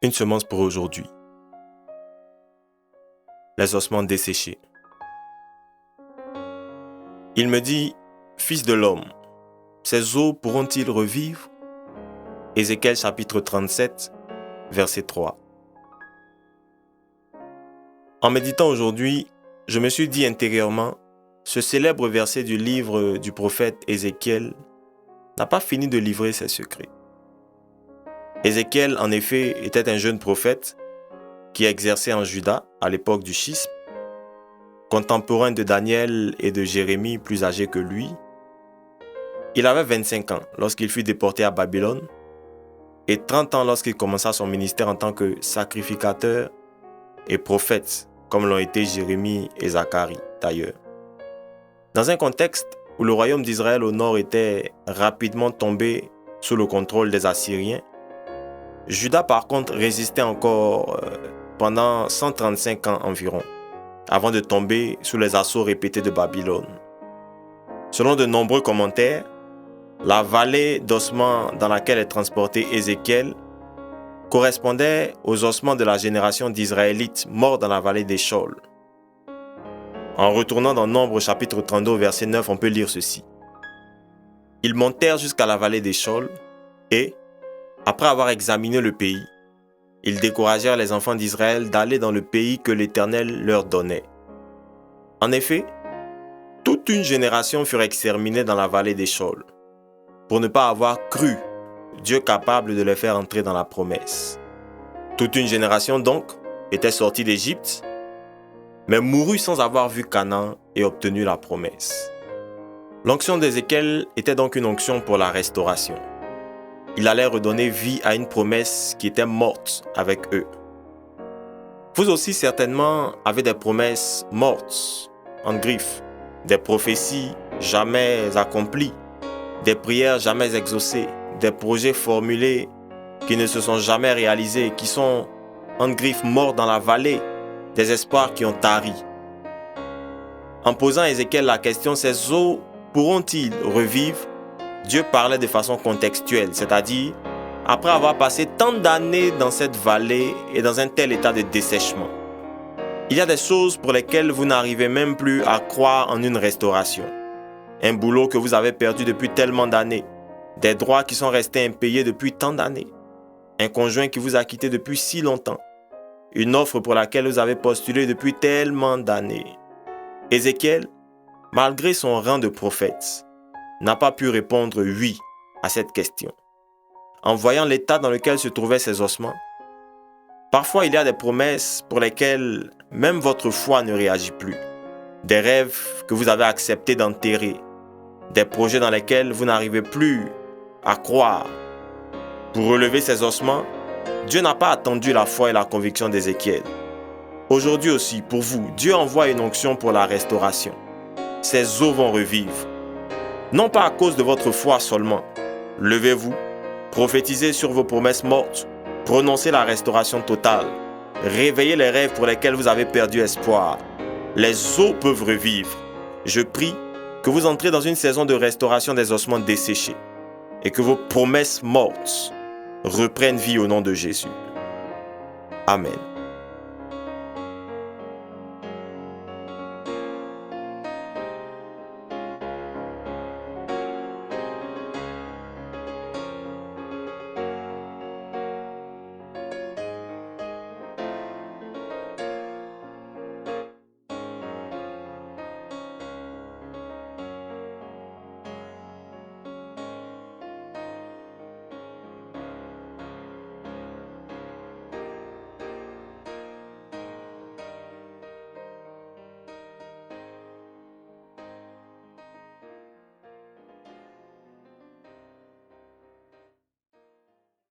Une semence pour aujourd'hui. Les ossements desséchés. Il me dit, Fils de l'homme, ces os pourront-ils revivre? Ézéchiel chapitre 37, verset 3. En méditant aujourd'hui, je me suis dit intérieurement, ce célèbre verset du livre du prophète Ézéchiel n'a pas fini de livrer ses secrets. Ézéchiel, en effet, était un jeune prophète qui exerçait en Juda à l'époque du schisme, contemporain de Daniel et de Jérémie, plus âgé que lui. Il avait 25 ans lorsqu'il fut déporté à Babylone et 30 ans lorsqu'il commença son ministère en tant que sacrificateur et prophète, comme l'ont été Jérémie et Zacharie d'ailleurs. Dans un contexte où le royaume d'Israël au nord était rapidement tombé sous le contrôle des Assyriens, Juda par contre résistait encore pendant 135 ans environ, avant de tomber sous les assauts répétés de Babylone. Selon de nombreux commentaires, la vallée d'ossements dans laquelle est transporté Ézéchiel correspondait aux ossements de la génération d'Israélites morts dans la vallée d'Échol. En retournant dans Nombre chapitre 32 verset 9, on peut lire ceci. Ils montèrent jusqu'à la vallée d'Échol et, après avoir examiné le pays, ils découragèrent les enfants d'Israël d'aller dans le pays que l'Éternel leur donnait. En effet, toute une génération fut exterminée dans la vallée d'Échol, pour ne pas avoir cru Dieu capable de les faire entrer dans la promesse. Toute une génération donc était sortie d'Égypte, mais mourut sans avoir vu Canaan et obtenu la promesse. L'onction d'Ézéchiel était donc une onction pour la restauration. Il allait redonner vie à une promesse qui était morte avec eux. Vous aussi certainement avez des promesses mortes, en griffe, des prophéties jamais accomplies, des prières jamais exaucées, des projets formulés qui ne se sont jamais réalisés, qui sont en griffe morts dans la vallée, des espoirs qui ont tari. En posant à Ézéchiel la question, ces eaux pourront-ils revivre? Dieu parlait de façon contextuelle, c'est-à-dire après avoir passé tant d'années dans cette vallée et dans un tel état de dessèchement. Il y a des choses pour lesquelles vous n'arrivez même plus à croire en une restauration. Un boulot que vous avez perdu depuis tellement d'années, des droits qui sont restés impayés depuis tant d'années, un conjoint qui vous a quitté depuis si longtemps, une offre pour laquelle vous avez postulé depuis tellement d'années. Ézéchiel, malgré son rang de prophète, n'a pas pu répondre oui à cette question. En voyant l'état dans lequel se trouvaient ses ossements, parfois il y a des promesses pour lesquelles même votre foi ne réagit plus, des rêves que vous avez accepté d'enterrer, des projets dans lesquels vous n'arrivez plus à croire. Pour relever ces ossements, Dieu n'a pas attendu la foi et la conviction d'Ézéchiel. Aujourd'hui aussi, pour vous, Dieu envoie une onction pour la restauration. Ces os vont revivre. Non pas à cause de votre foi seulement. Levez-vous, prophétisez sur vos promesses mortes, prononcez la restauration totale, réveillez les rêves pour lesquels vous avez perdu espoir. Les os peuvent revivre. Je prie que vous entrez dans une saison de restauration des ossements desséchés et que vos promesses mortes reprennent vie au nom de Jésus. Amen.